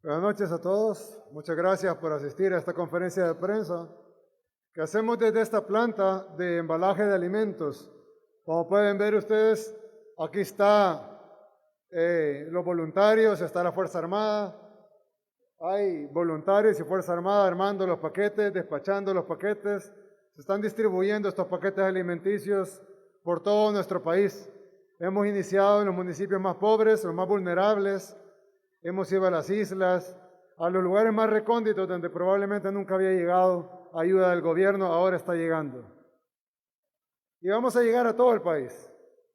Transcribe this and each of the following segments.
Buenas noches a todos. Muchas gracias por asistir a esta conferencia de prensa que hacemos desde esta planta de embalaje de alimentos. Como pueden ver ustedes, aquí está los voluntarios, está la Fuerza Armada. Hay voluntarios y Fuerza Armada armando los paquetes, despachando los paquetes. Se están distribuyendo estos paquetes alimenticios por todo nuestro país. Hemos iniciado en los municipios más pobres, los más vulnerables. Hemos ido a las islas, a los lugares más recónditos donde probablemente nunca había llegado ayuda del gobierno, ahora está llegando. Y vamos a llegar a todo el país.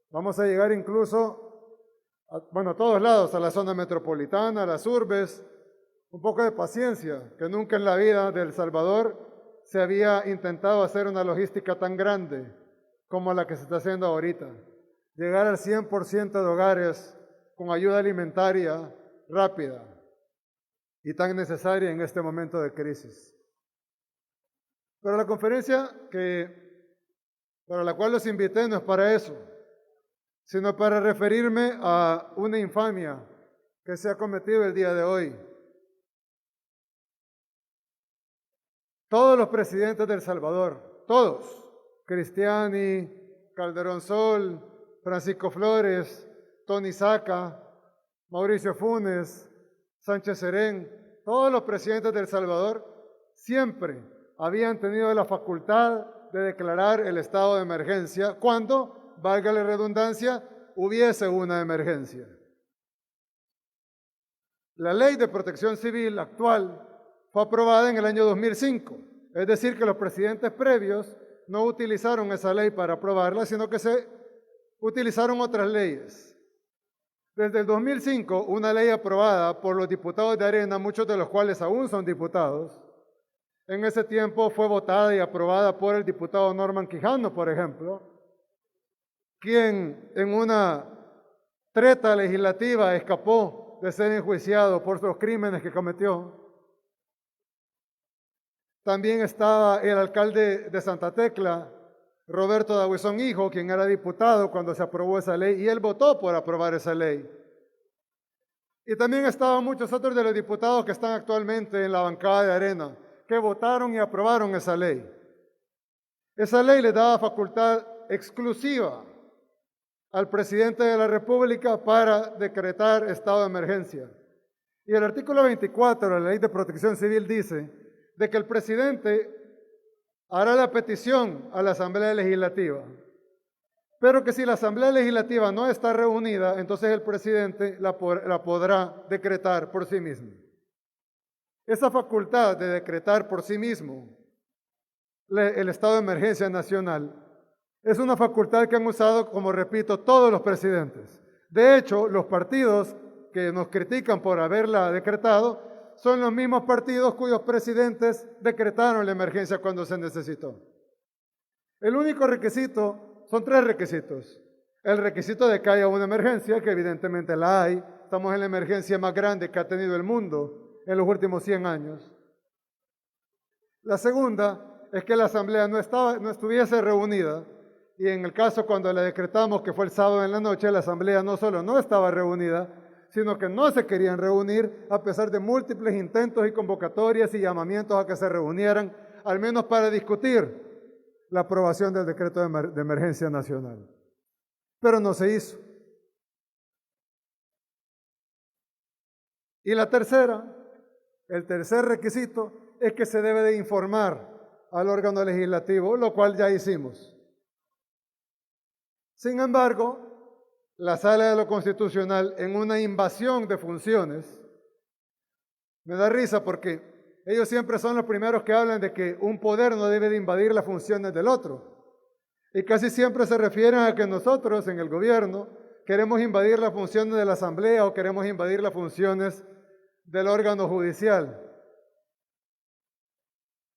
Vamos a llegar incluso, a todos lados, a la zona metropolitana, a las urbes. Un poco de paciencia, que nunca en la vida de El Salvador se había intentado hacer una logística tan grande como la que se está haciendo ahorita. Llegar al 100% de hogares con ayuda alimentaria rápida y tan necesaria en este momento de crisis. Pero la conferencia para la cual los invité no es para eso, sino para referirme a una infamia que se ha cometido el día de hoy. Todos los presidentes de El Salvador, todos, Cristiani, Calderón Sol, Francisco Flores, Tony Saca, Mauricio Funes, Sánchez Serén, todos los presidentes de El Salvador siempre habían tenido la facultad de declarar el estado de emergencia cuando, valga la redundancia, hubiese una emergencia. La Ley de Protección Civil actual fue aprobada en el año 2005, es decir, que los presidentes previos no utilizaron esa ley para aprobarla, sino que se utilizaron otras leyes. Desde el 2005, una ley aprobada por los diputados de Arena, muchos de los cuales aún son diputados, en ese tiempo fue votada y aprobada por el diputado Norman Quijano, por ejemplo, quien en una treta legislativa escapó de ser enjuiciado por los crímenes que cometió. También estaba el alcalde de Santa Tecla, Roberto Dabuizón Hijo, quien era diputado cuando se aprobó esa ley, y él votó por aprobar esa ley. Y también estaban muchos otros de los diputados que están actualmente en la bancada de Arena, que votaron y aprobaron esa ley. Esa ley le daba facultad exclusiva al presidente de la República para decretar estado de emergencia. Y el artículo 24 de la Ley de Protección Civil dice de que el presidente hará la petición a la Asamblea Legislativa, pero que si la Asamblea Legislativa no está reunida, entonces el presidente la podrá decretar por sí mismo. Esa facultad de decretar por sí mismo el estado de emergencia nacional es una facultad que han usado, como repito, todos los presidentes. De hecho, los partidos que nos critican por haberla decretado son los mismos partidos cuyos presidentes decretaron la emergencia cuando se necesitó. El único requisito, son tres requisitos. El requisito de que haya una emergencia, que evidentemente la hay. Estamos en la emergencia más grande que ha tenido el mundo en los últimos 100 años. La segunda es que la Asamblea no estuviese reunida, y en el caso cuando la decretamos, que fue el sábado en la noche, la Asamblea no solo no estaba reunida, sino que no se querían reunir a pesar de múltiples intentos y convocatorias y llamamientos a que se reunieran, al menos para discutir la aprobación del decreto de emergencia nacional. Pero no se hizo. Y la tercera, el tercer requisito, es que se debe de informar al órgano legislativo, lo cual ya hicimos. Sin embargo, la Sala de lo Constitucional, en una invasión de funciones, me da risa porque ellos siempre son los primeros que hablan de que un poder no debe de invadir las funciones del otro. Y casi siempre se refieren a que nosotros en el gobierno queremos invadir las funciones de la Asamblea o queremos invadir las funciones del órgano judicial.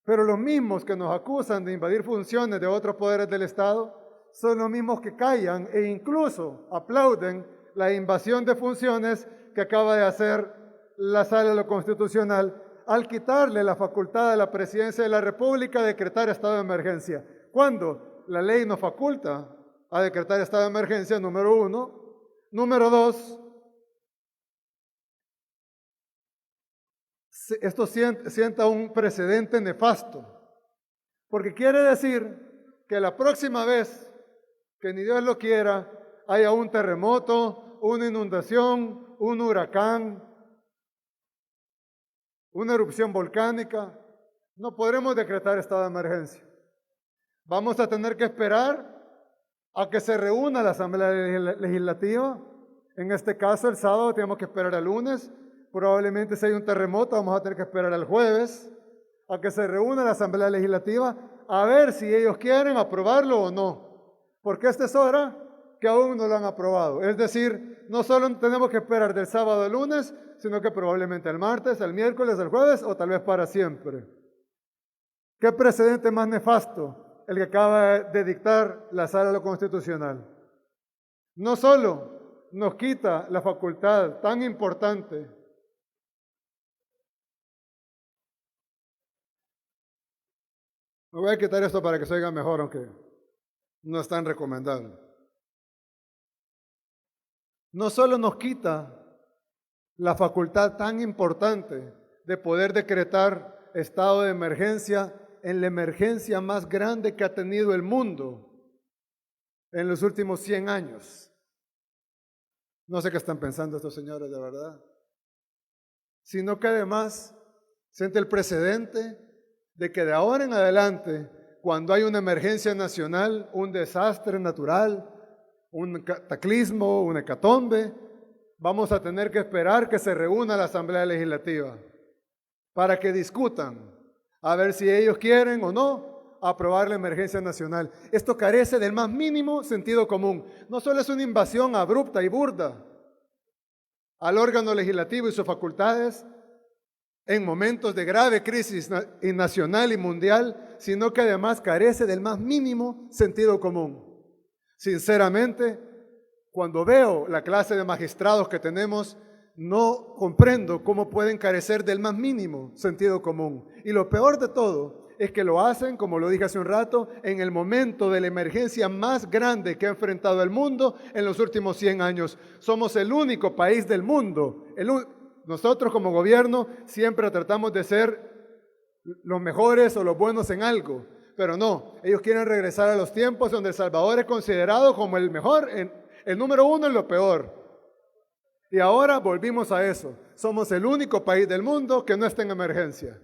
Pero los mismos que nos acusan de invadir funciones de otros poderes del Estado son los mismos que callan e incluso aplauden la invasión de funciones que acaba de hacer la Sala de lo Constitucional al quitarle la facultad a la Presidencia de la República de decretar estado de emergencia, cuando la ley nos faculta a decretar estado de emergencia, número uno. Número dos, esto sienta un precedente nefasto, porque quiere decir que la próxima vez que ni Dios lo quiera, haya un terremoto, una inundación, un huracán, una erupción volcánica, no podremos decretar estado de emergencia. Vamos a tener que esperar a que se reúna la Asamblea Legislativa. En este caso, el sábado tenemos que esperar al lunes. Probablemente si hay un terremoto, vamos a tener que esperar al jueves a que se reúna la Asamblea Legislativa a ver si ellos quieren aprobarlo o no. Porque esta es hora que aún no lo han aprobado. Es decir, no solo tenemos que esperar del sábado al lunes, sino que probablemente el martes, el miércoles, el jueves o tal vez para siempre. ¿Qué precedente más nefasto el que acaba de dictar la Sala de lo Constitucional? No solo nos quita la facultad tan importante me voy a quitar esto para que se oiga mejor, aunque no es tan recomendable. No solo nos quita la facultad tan importante de poder decretar estado de emergencia en la emergencia más grande que ha tenido el mundo en los últimos 100 años. No sé qué están pensando estos señores, de verdad. Sino que además siente el precedente de que de ahora en adelante, cuando hay una emergencia nacional, un desastre natural, un cataclismo, una hecatombe, vamos a tener que esperar que se reúna la Asamblea Legislativa para que discutan a ver si ellos quieren o no aprobar la emergencia nacional. Esto carece del más mínimo sentido común. No solo es una invasión abrupta y burda al órgano legislativo y sus facultades en momentos de grave crisis nacional y mundial, sino que además carece del más mínimo sentido común. Sinceramente, cuando veo la clase de magistrados que tenemos, no comprendo cómo pueden carecer del más mínimo sentido común. Y lo peor de todo es que lo hacen, como lo dije hace un rato, en el momento de la emergencia más grande que ha enfrentado el mundo en los últimos 100 años. Somos el único país del mundo, nosotros como gobierno siempre tratamos de ser los mejores o los buenos en algo, pero no, ellos quieren regresar a los tiempos donde El Salvador es considerado como el mejor, el número uno en lo peor. Y ahora volvimos a eso. Somos el único país del mundo que no está en emergencia.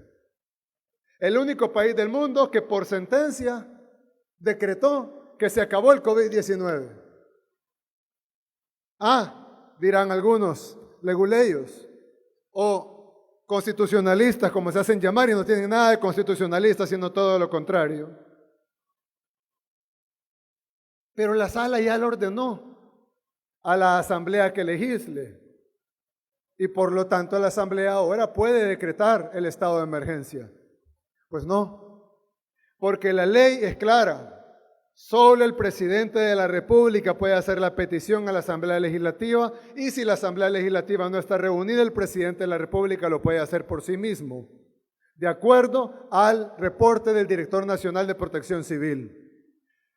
El único país del mundo que por sentencia decretó que se acabó el COVID-19. Dirán algunos leguleyos o constitucionalistas, como se hacen llamar, y no tienen nada de constitucionalistas, sino todo lo contrario. Pero la sala ya lo ordenó a la asamblea que legisle, y por lo tanto la asamblea ahora puede decretar el estado de emergencia. Pues no, porque la ley es clara. Solo el presidente de la República puede hacer la petición a la Asamblea Legislativa, y si la Asamblea Legislativa no está reunida, el presidente de la República lo puede hacer por sí mismo, de acuerdo al reporte del Director Nacional de Protección Civil.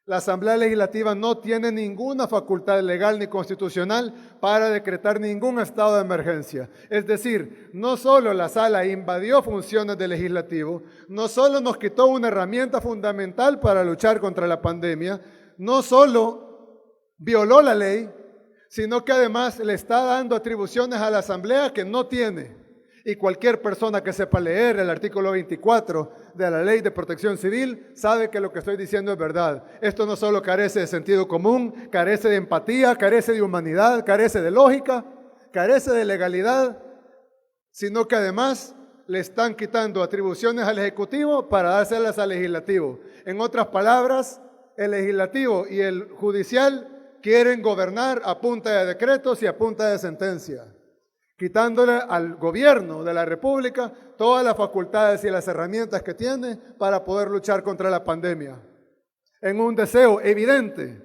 La Asamblea Legislativa no tiene ninguna facultad legal ni constitucional para decretar ningún estado de emergencia. Es decir, no solo la sala invadió funciones del legislativo, no solo nos quitó una herramienta fundamental para luchar contra la pandemia, no solo violó la ley, sino que además le está dando atribuciones a la Asamblea que no tiene. Y cualquier persona que sepa leer el artículo 24 de la Ley de Protección Civil sabe que lo que estoy diciendo es verdad. Esto no solo carece de sentido común, carece de empatía, carece de humanidad, carece de lógica, carece de legalidad, sino que además le están quitando atribuciones al Ejecutivo para dárselas al Legislativo. En otras palabras, el Legislativo y el Judicial quieren gobernar a punta de decretos y a punta de sentencia, quitándole al gobierno de la República todas las facultades y las herramientas que tiene para poder luchar contra la pandemia, en un deseo evidente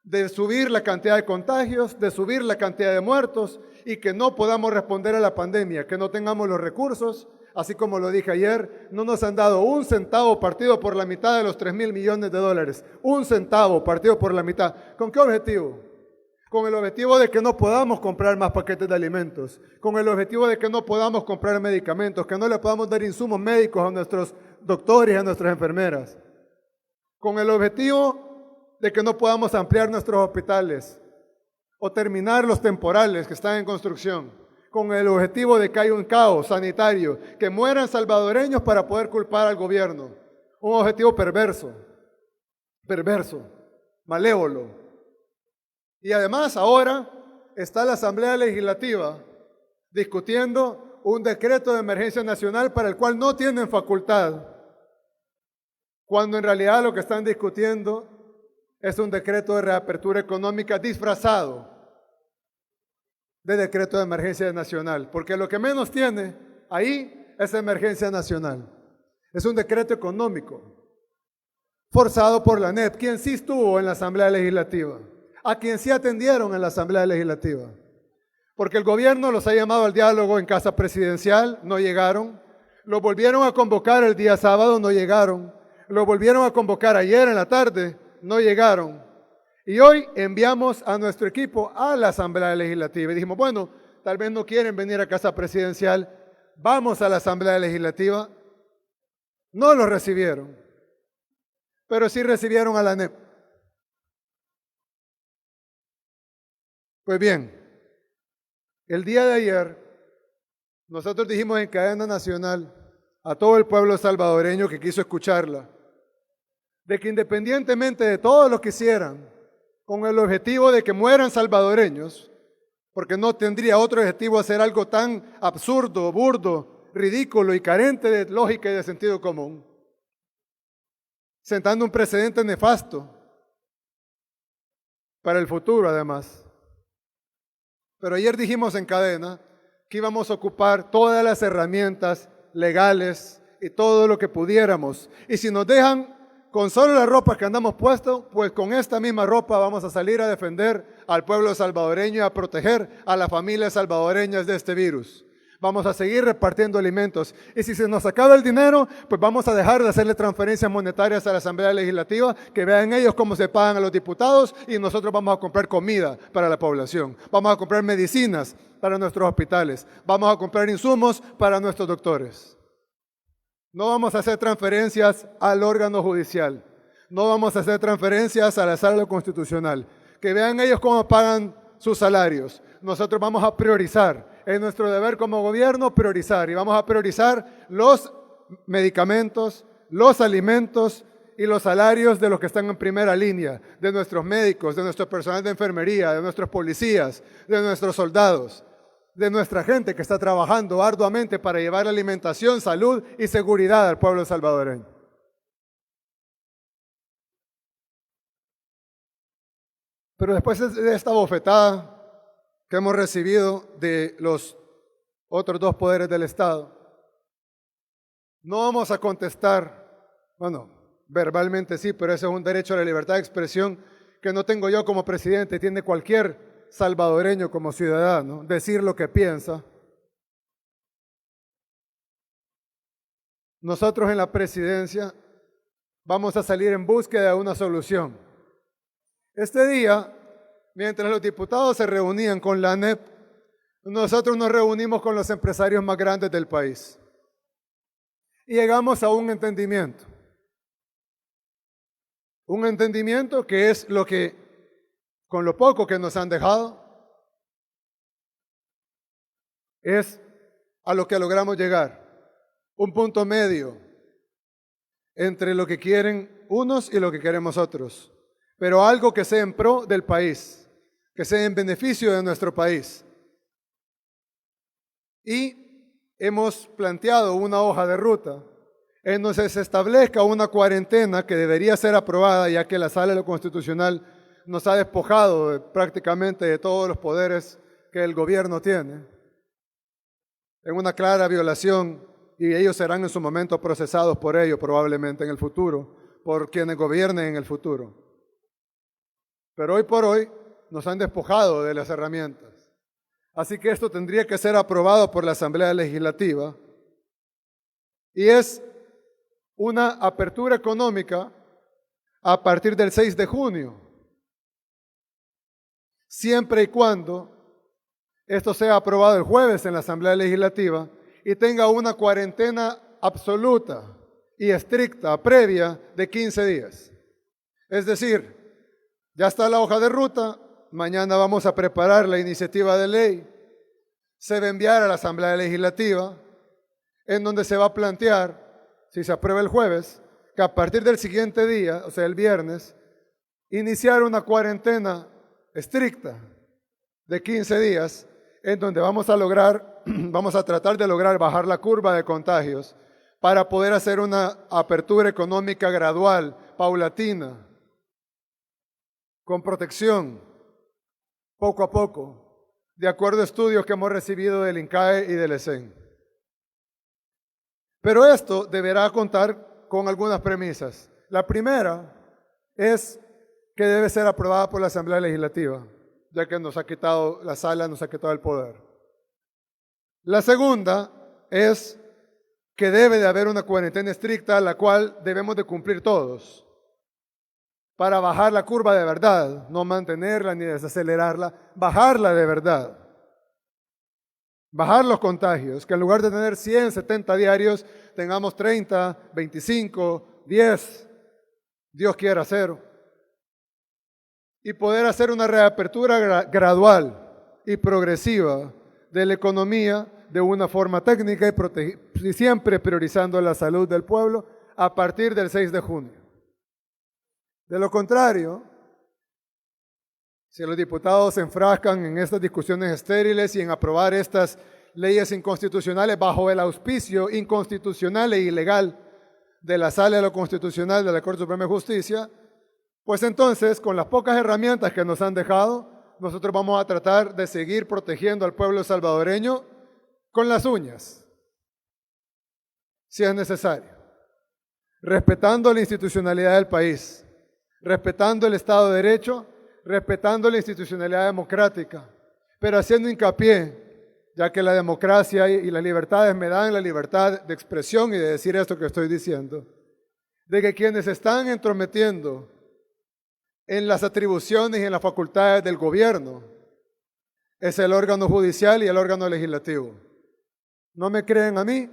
de subir la cantidad de contagios, de subir la cantidad de muertos, y que no podamos responder a la pandemia, que no tengamos los recursos. Así como lo dije ayer, no nos han dado un centavo partido por la mitad de los $3,000 millones. Un centavo partido por la mitad. ¿Con qué objetivo? con el objetivo de que no podamos comprar más paquetes de alimentos, con el objetivo de que no podamos comprar medicamentos, que no le podamos dar insumos médicos a nuestros doctores y a nuestras enfermeras, con el objetivo de que no podamos ampliar nuestros hospitales o terminar los temporales que están en construcción, con el objetivo de que haya un caos sanitario, que mueran salvadoreños para poder culpar al gobierno. Un objetivo perverso, malévolo. Y además ahora está la Asamblea Legislativa discutiendo un decreto de emergencia nacional para el cual no tienen facultad, cuando en realidad lo que están discutiendo es un decreto de reapertura económica disfrazado de decreto de emergencia nacional, porque lo que menos tiene ahí es emergencia nacional. Es un decreto económico forzado por la ANEP, quien sí estuvo en la Asamblea Legislativa, a quien sí atendieron en la Asamblea Legislativa, porque el gobierno los ha llamado al diálogo en Casa Presidencial, no llegaron, los volvieron a convocar el día sábado, no llegaron, los volvieron a convocar ayer en la tarde, no llegaron, y hoy enviamos a nuestro equipo a la Asamblea Legislativa y dijimos, bueno, tal vez no quieren venir a Casa Presidencial, vamos a la Asamblea Legislativa. No los recibieron, pero sí recibieron a la ANEP. Pues bien, el día de ayer nosotros dijimos en cadena nacional a todo el pueblo salvadoreño que quiso escucharla, de que independientemente de todo lo que hicieran, con el objetivo de que mueran salvadoreños, porque no tendría otro objetivo hacer algo tan absurdo, burdo, ridículo y carente de lógica y de sentido común, sentando un precedente nefasto para el futuro además. Pero ayer dijimos en cadena que íbamos a ocupar todas las herramientas legales y todo lo que pudiéramos. Y si nos dejan con solo la ropa que andamos puestos, pues con esta misma ropa vamos a salir a defender al pueblo salvadoreño y a proteger a las familias salvadoreñas de este virus. Vamos a seguir repartiendo alimentos. Y si se nos acaba el dinero, pues vamos a dejar de hacerle transferencias monetarias a la Asamblea Legislativa, que vean ellos cómo se pagan a los diputados y nosotros vamos a comprar comida para la población. Vamos a comprar medicinas para nuestros hospitales. Vamos a comprar insumos para nuestros doctores. No vamos a hacer transferencias al órgano judicial. No vamos a hacer transferencias a la sala constitucional. Que vean ellos cómo pagan sus salarios. Nosotros vamos a priorizar. Es nuestro deber como gobierno priorizar. Y vamos a priorizar los medicamentos, los alimentos y los salarios de los que están en primera línea. De nuestros médicos, de nuestro personal de enfermería, de nuestros policías, de nuestros soldados, de nuestra gente que está trabajando arduamente para llevar alimentación, salud y seguridad al pueblo salvadoreño. Pero después de esta bofetada que hemos recibido de los otros dos poderes del Estado, no vamos a contestar, bueno, verbalmente sí, pero ese es un derecho a la libertad de expresión que no tengo yo como presidente, tiene cualquier salvadoreño como ciudadano, decir lo que piensa. Nosotros en la presidencia vamos a salir en búsqueda de una solución. Este día, mientras los diputados se reunían con la ANEP, nosotros nos reunimos con los empresarios más grandes del país y llegamos a un entendimiento. Un entendimiento que es lo que, con lo poco que nos han dejado, es a lo que logramos llegar. Un punto medio entre lo que quieren unos y lo que queremos otros, pero algo que sea en pro del país, que sea en beneficio de nuestro país. Y hemos planteado una hoja de ruta en donde se establezca una cuarentena que debería ser aprobada, ya que la Sala de lo Constitucional nos ha despojado prácticamente de todos los poderes que el gobierno tiene, en una clara violación, y ellos serán en su momento procesados por ello probablemente en el futuro, por quienes gobiernen en el futuro. Pero hoy por hoy nos han despojado de las herramientas. Así que esto tendría que ser aprobado por la Asamblea Legislativa y es una apertura económica a partir del 6 de junio. siempre y cuando esto sea aprobado el jueves en la Asamblea Legislativa y tenga una cuarentena absoluta y estricta previa de 15 días. Es decir, ya está la hoja de ruta, mañana vamos a preparar la iniciativa de ley, se va a enviar a la Asamblea Legislativa, en donde se va a plantear, si se aprueba el jueves, que a partir del siguiente día, o sea, el viernes, iniciar una cuarentena estricta de 15 días, en donde vamos a tratar de lograr bajar la curva de contagios para poder hacer una apertura económica gradual, paulatina, con protección, poco a poco, de acuerdo a estudios que hemos recibido del INCAE y del ESEN. Pero esto deberá contar con algunas premisas. La primera es que debe ser aprobada por la Asamblea Legislativa, ya que nos ha quitado la sala, nos ha quitado el poder. La segunda es que debe de haber una cuarentena estricta, la cual debemos de cumplir todos, para bajar la curva de verdad, no mantenerla ni desacelerarla, bajarla de verdad. Bajar los contagios, que en lugar de tener 100, 70 diarios, tengamos 30, 25, 10, Dios quiera 0. Y poder hacer una reapertura gradual y progresiva de la economía de una forma técnica y siempre priorizando la salud del pueblo a partir del 6 de junio. De lo contrario, si los diputados se enfrascan en estas discusiones estériles y en aprobar estas leyes inconstitucionales bajo el auspicio inconstitucional e ilegal de la Sala de lo Constitucional de la Corte Suprema de Justicia, pues entonces, con las pocas herramientas que nos han dejado, nosotros vamos a tratar de seguir protegiendo al pueblo salvadoreño con las uñas, si es necesario, respetando la institucionalidad del país, respetando el Estado de Derecho, respetando la institucionalidad democrática, pero haciendo hincapié, ya que la democracia y las libertades me dan la libertad de expresión y de decir esto que estoy diciendo, de que quienes están entrometiendo en las atribuciones y en las facultades del gobierno es el órgano judicial y el órgano legislativo. ¿No me creen a mí?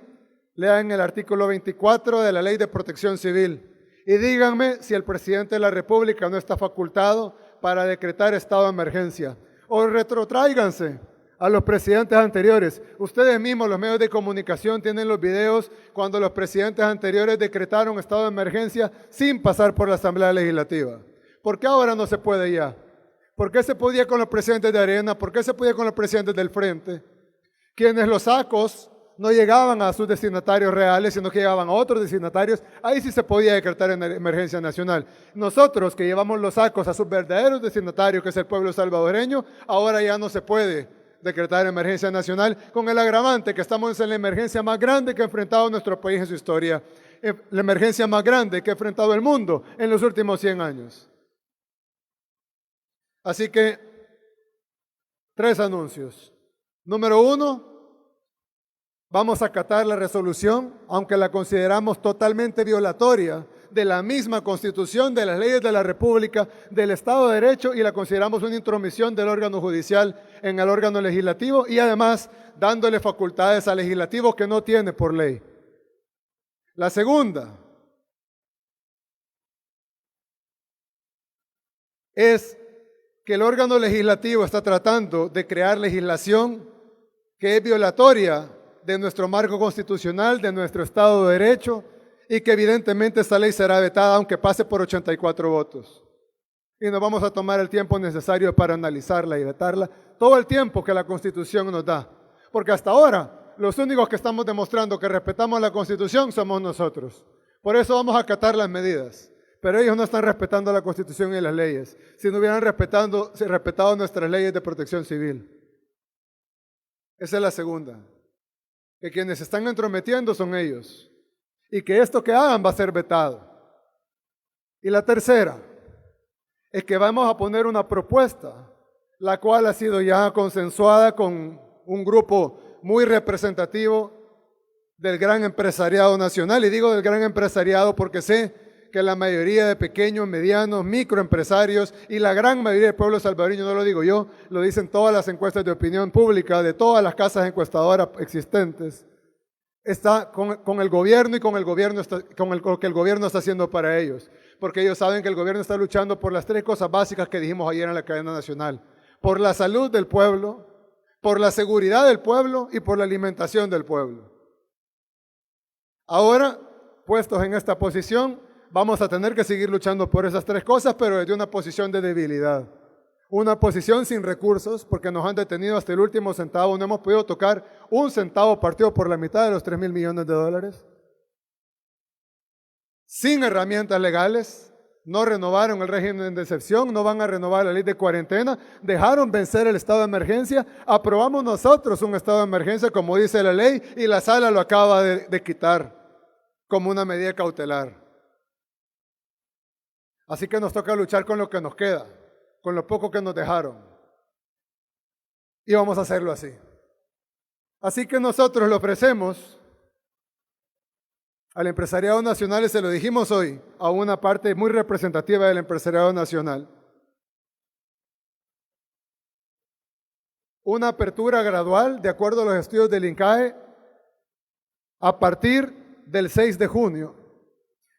Lean el artículo 24 de la Ley de Protección Civil y díganme si el presidente de la República no está facultado para decretar estado de emergencia. O retrotráiganse a los presidentes anteriores. Ustedes mismos, los medios de comunicación, tienen los videos cuando los presidentes anteriores decretaron estado de emergencia sin pasar por la Asamblea Legislativa. ¿Por qué ahora no se puede ya? ¿Por qué se podía con los presidentes de Arena? ¿Por qué se podía con los presidentes del Frente? Quienes los sacos no llegaban a sus destinatarios reales, sino que llegaban a otros destinatarios, ahí sí se podía decretar en emergencia nacional. Nosotros que llevamos los sacos a sus verdaderos destinatarios, que es el pueblo salvadoreño, ahora ya no se puede decretar emergencia nacional, con el agravante que estamos en la emergencia más grande que ha enfrentado nuestro país en su historia, la emergencia más grande que ha enfrentado el mundo en los últimos 100 años. Así que, 3 anuncios. Número 1, vamos a acatar la resolución, aunque la consideramos totalmente violatoria de la misma Constitución, de las leyes de la República, del Estado de Derecho, y la consideramos una intromisión del órgano judicial en el órgano legislativo y además dándole facultades al legislativo que no tiene por ley. La segunda es que el órgano legislativo está tratando de crear legislación que es violatoria de nuestro marco constitucional, de nuestro Estado de Derecho, y que evidentemente esta ley será vetada aunque pase por 84 votos. Y nos vamos a tomar el tiempo necesario para analizarla y vetarla, todo el tiempo que la Constitución nos da. Porque hasta ahora, los únicos que estamos demostrando que respetamos la Constitución somos nosotros. Por eso vamos a acatar las medidas. Pero ellos no están respetando la Constitución y las leyes, si no hubieran respetado nuestras leyes de protección civil. Esa es la segunda. Que quienes están entrometiendo son ellos. Y que esto que hagan va a ser vetado. Y la tercera es que vamos a poner una propuesta, la cual ha sido ya consensuada con un grupo muy representativo del gran empresariado nacional. Y digo del gran empresariado porque sé que la mayoría de pequeños, medianos, microempresarios y la gran mayoría del pueblo salvadoreño, no lo digo yo, lo dicen todas las encuestas de opinión pública de todas las casas encuestadoras existentes, está con el gobierno y con lo que el gobierno está haciendo para ellos. Porque ellos saben que el gobierno está luchando por las tres cosas básicas que dijimos ayer en la cadena nacional. Por la salud del pueblo, por la seguridad del pueblo y por la alimentación del pueblo. Ahora, puestos en esta posición, vamos a tener que seguir luchando por esas tres cosas, pero desde una posición de debilidad. Una posición sin recursos, porque nos han detenido hasta el último centavo, no hemos podido tocar un centavo partido por la mitad de los 3.000 millones de dólares. Sin herramientas legales, no renovaron el régimen de excepción, no van a renovar la ley de cuarentena, dejaron vencer el estado de emergencia, aprobamos nosotros un estado de emergencia como dice la ley y la sala lo acaba de quitar como una medida cautelar. Así que nos toca luchar con lo que nos queda, con lo poco que nos dejaron. Y vamos a hacerlo así. Así que nosotros le ofrecemos al empresariado nacional, y se lo dijimos hoy, a una parte muy representativa del empresariado nacional, una apertura gradual, de acuerdo a los estudios del INCAE, a partir del 6 de junio,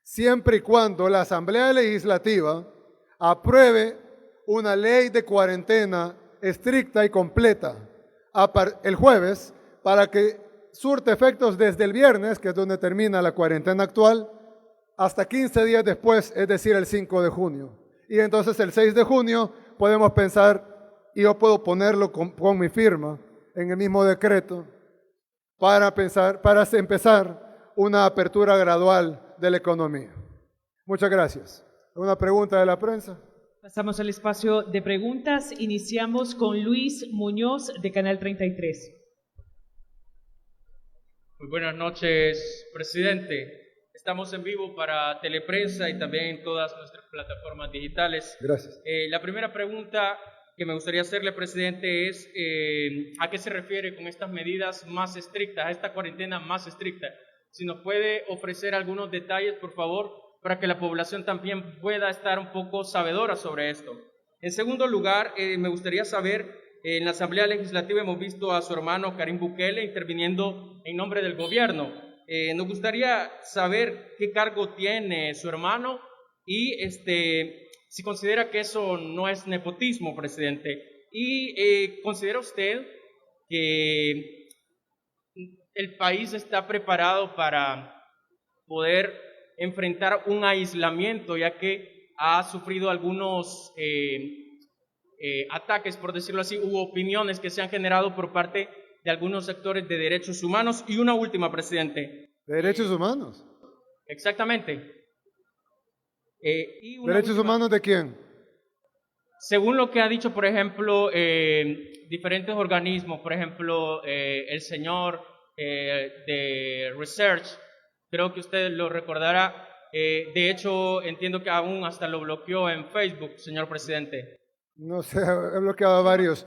siempre y cuando la Asamblea Legislativa apruebe una ley de cuarentena estricta y completa el jueves para que surte efectos desde el viernes, que es donde termina la cuarentena actual, hasta 15 días después, es decir, el 5 de junio. Y entonces el 6 de junio podemos pensar, y yo puedo ponerlo con mi firma en el mismo decreto, para empezar una apertura gradual de la economía. Muchas gracias. ¿Una pregunta de la prensa? Pasamos al espacio de preguntas. Iniciamos con Luis Muñoz de Canal 33. Muy buenas noches, presidente. Estamos en vivo para Teleprensa y también en todas nuestras plataformas digitales. Gracias. La primera pregunta que me gustaría hacerle, presidente, es ¿a qué se refiere con estas medidas más estrictas, a esta cuarentena más estricta? Si nos puede ofrecer algunos detalles, por favor, para que la población también pueda estar un poco sabedora sobre esto. En segundo lugar, me gustaría saber, en la Asamblea Legislativa hemos visto a su hermano Karim Bukele interviniendo en nombre del gobierno. Nos gustaría saber qué cargo tiene su hermano y si considera que eso no es nepotismo, presidente. Y ¿considera usted que el país está preparado para poder enfrentar un aislamiento, ya que ha sufrido algunos ataques, por decirlo así, u opiniones que se han generado por parte de algunos sectores de derechos humanos? Y una última, presidente. ¿De derechos humanos? Exactamente. ¿Derechos humanos de quién? Según lo que ha dicho, por ejemplo, diferentes organismos, por ejemplo, el señor de Research, creo que usted lo recordará, de hecho entiendo que aún hasta lo bloqueó en Facebook, señor presidente. No sé, he bloqueado a varios.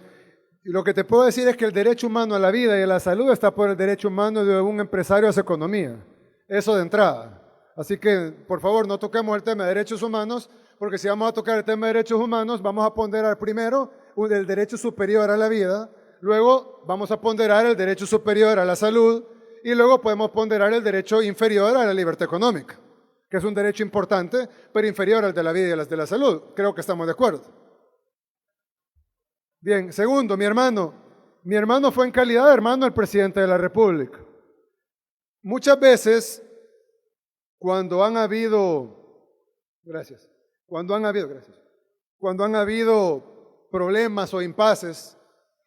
Y lo que te puedo decir es que el derecho humano a la vida y a la salud está por el derecho humano de un empresario a su economía. Eso de entrada. Así que, por favor, no toquemos el tema de derechos humanos, porque si vamos a tocar el tema de derechos humanos, vamos a ponderar primero el derecho superior a la vida, luego vamos a ponderar el derecho superior a la salud, y luego podemos ponderar el derecho inferior a la libertad económica, que es un derecho importante, pero inferior al de la vida y al de la salud. Creo que estamos de acuerdo. Bien, segundo, mi hermano fue en calidad de hermano del presidente de la República. Muchas veces, cuando han habido problemas o impases,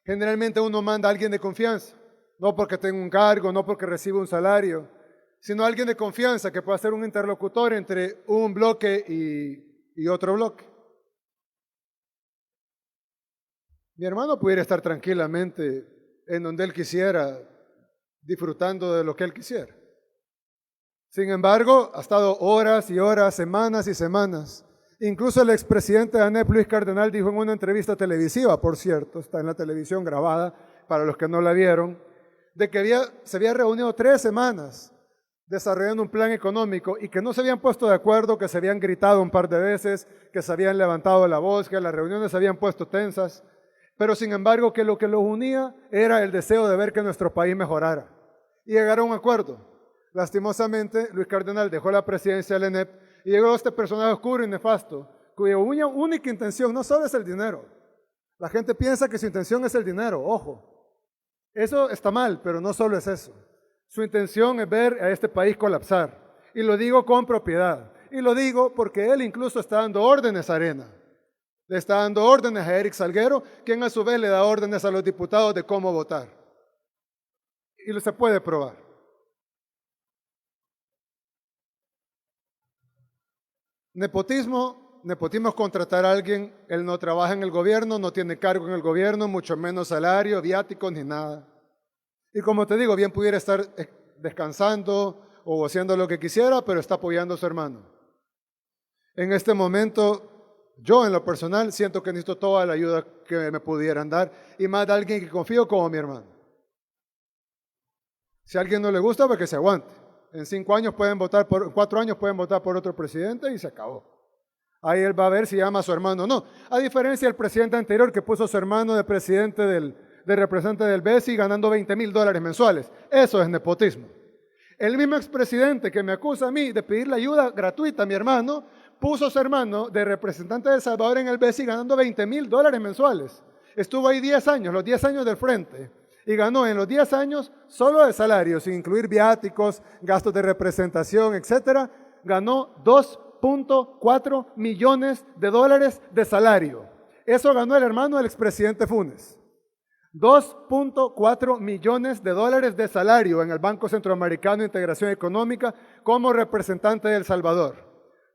generalmente uno manda a alguien de confianza, no porque tenga un cargo, no porque reciba un salario, sino alguien de confianza que pueda ser un interlocutor entre un bloque y otro bloque. Mi hermano pudiera estar tranquilamente en donde él quisiera, disfrutando de lo que él quisiera. Sin embargo, ha estado horas y horas, semanas y semanas. Incluso el expresidente de ANEP, Luis Cardenal, dijo en una entrevista televisiva, por cierto, está en la televisión grabada, para los que no la vieron, de que se había reunido 3 semanas desarrollando un plan económico y que no se habían puesto de acuerdo, que se habían gritado un par de veces, que se habían levantado la voz, que las reuniones se habían puesto tensas, pero sin embargo que lo que los unía era el deseo de ver que nuestro país mejorara y llegar a un acuerdo. Lastimosamente, Luis Cardenal dejó la presidencia del ENEP y llegó este personaje oscuro y nefasto, cuya única intención no solo es el dinero. La gente piensa que su intención es el dinero, ojo. Eso está mal, pero no solo es eso. Su intención es ver a este país colapsar. Y lo digo con propiedad. Y lo digo porque él incluso está dando órdenes a Arena. Le está dando órdenes a Eric Salguero, quien a su vez le da órdenes a los diputados de cómo votar. Y se puede probar. Nepotismo es contratar a alguien, él no trabaja en el gobierno, no tiene cargo en el gobierno, mucho menos salario, viáticos ni nada. Y como te digo, bien pudiera estar descansando o haciendo lo que quisiera, pero está apoyando a su hermano. En este momento, yo en lo personal siento que necesito toda la ayuda que me pudieran dar y más de alguien que confío como mi hermano. Si a alguien no le gusta, pues que se aguante. En 4 años pueden votar por otro presidente y se acabó. Ahí él va a ver si llama a su hermano o no. A diferencia del presidente anterior que puso a su hermano de representante del BESI ganando $20,000 mensuales. Eso es nepotismo. El mismo expresidente que me acusa a mí de pedirle ayuda gratuita a mi hermano, puso a su hermano de representante de El Salvador en el BESI ganando $20,000 mensuales. Estuvo ahí 10 años, los 10 años del frente. Y ganó en los 10 años solo de salario, sin incluir viáticos, gastos de representación, etcétera, ganó $2.4 millones de salario. Eso ganó el hermano del expresidente Funes. $2.4 millones de salario en el Banco Centroamericano de Integración Económica como representante de El Salvador,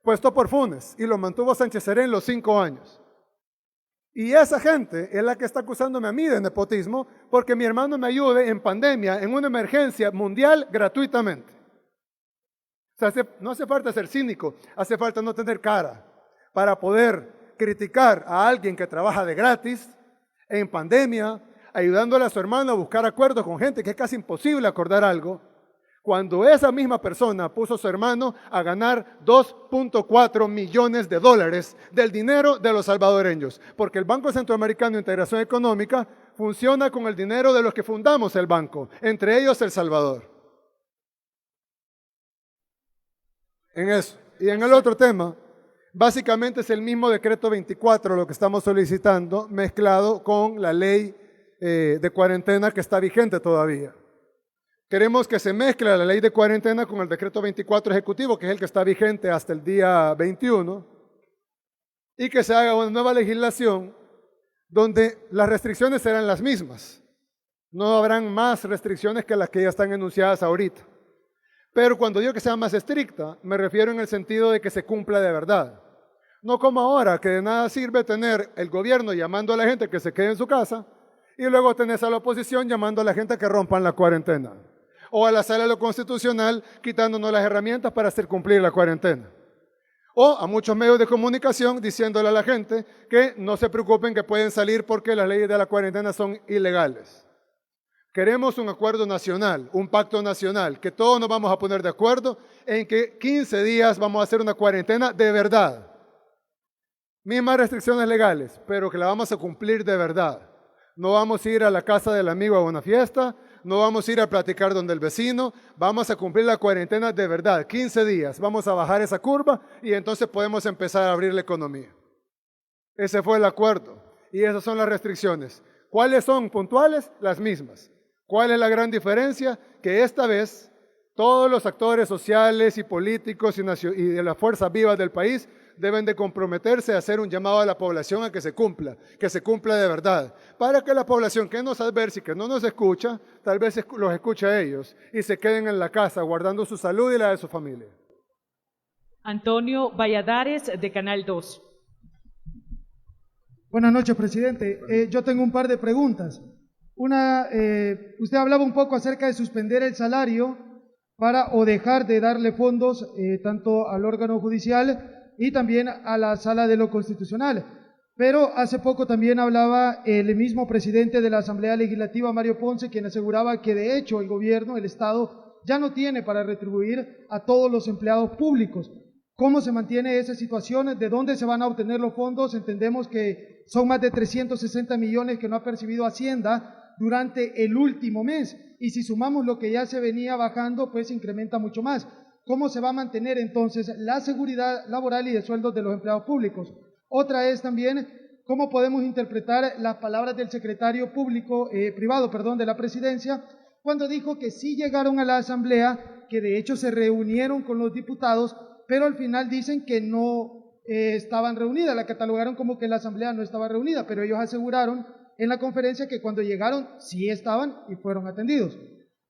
puesto por Funes, y lo mantuvo Sánchez Serén los 5 años. Y esa gente es la que está acusándome a mí de nepotismo porque mi hermano me ayude en pandemia, en una emergencia mundial, gratuitamente. O sea, no hace falta ser cínico, hace falta no tener cara para poder criticar a alguien que trabaja de gratis en pandemia, ayudándole a su hermano a buscar acuerdos con gente que es casi imposible acordar algo, cuando esa misma persona puso a su hermano a ganar $2.4 millones del dinero de los salvadoreños, porque el Banco Centroamericano de Integración Económica funciona con el dinero de los que fundamos el banco, entre ellos El Salvador. En eso. Y en el otro tema, básicamente es el mismo decreto 24 lo que estamos solicitando, mezclado con la ley de cuarentena que está vigente todavía. Queremos que se mezcle la ley de cuarentena con el decreto 24 ejecutivo, que es el que está vigente hasta el día 21, y que se haga una nueva legislación donde las restricciones serán las mismas. No habrán más restricciones que las que ya están enunciadas ahorita. Pero cuando digo que sea más estricta, me refiero en el sentido de que se cumpla de verdad. No como ahora, que de nada sirve tener el gobierno llamando a la gente que se quede en su casa y luego tenés a la oposición llamando a la gente que rompan la cuarentena. O a la Sala de lo Constitucional quitándonos las herramientas para hacer cumplir la cuarentena. O a muchos medios de comunicación diciéndole a la gente que no se preocupen que pueden salir porque las leyes de la cuarentena son ilegales. Queremos un acuerdo nacional, un pacto nacional, que todos nos vamos a poner de acuerdo en que 15 días vamos a hacer una cuarentena de verdad. Mismas restricciones legales, pero que la vamos a cumplir de verdad. No vamos a ir a la casa del amigo a una fiesta, no vamos a ir a platicar donde el vecino, vamos a cumplir la cuarentena de verdad, 15 días, vamos a bajar esa curva y entonces podemos empezar a abrir la economía. Ese fue el acuerdo y esas son las restricciones. ¿Cuáles son puntuales? Las mismas. ¿Cuál es la gran diferencia? Que esta vez todos los actores sociales y políticos y de las fuerzas vivas del país deben de comprometerse a hacer un llamado a la población a que se cumpla de verdad, para que la población que nos adversa y que no nos escucha, tal vez los escuche a ellos y se queden en la casa guardando su salud y la de su familia. Antonio Valladares, de Canal 2. Buenas noches, presidente. Yo tengo un par de preguntas. Una, usted hablaba un poco acerca de suspender el salario o dejar de darle fondos tanto al órgano judicial y también a la Sala de lo Constitucional. Pero hace poco también hablaba el mismo presidente de la Asamblea Legislativa, Mario Ponce, quien aseguraba que de hecho el gobierno, el Estado, ya no tiene para retribuir a todos los empleados públicos. ¿Cómo se mantiene esa situación? ¿De dónde se van a obtener los fondos? Entendemos que son más de 360 millones que no ha percibido Hacienda durante el último mes. Y si sumamos lo que ya se venía bajando, pues incrementa mucho más. ¿Cómo se va a mantener entonces la seguridad laboral y de sueldos de los empleados públicos? Otra es también cómo podemos interpretar las palabras del secretario privado de la presidencia, cuando dijo que sí llegaron a la asamblea, que de hecho se reunieron con los diputados, pero al final dicen que no estaban reunidas, la catalogaron como que la asamblea no estaba reunida, pero ellos aseguraron en la conferencia que cuando llegaron sí estaban y fueron atendidos.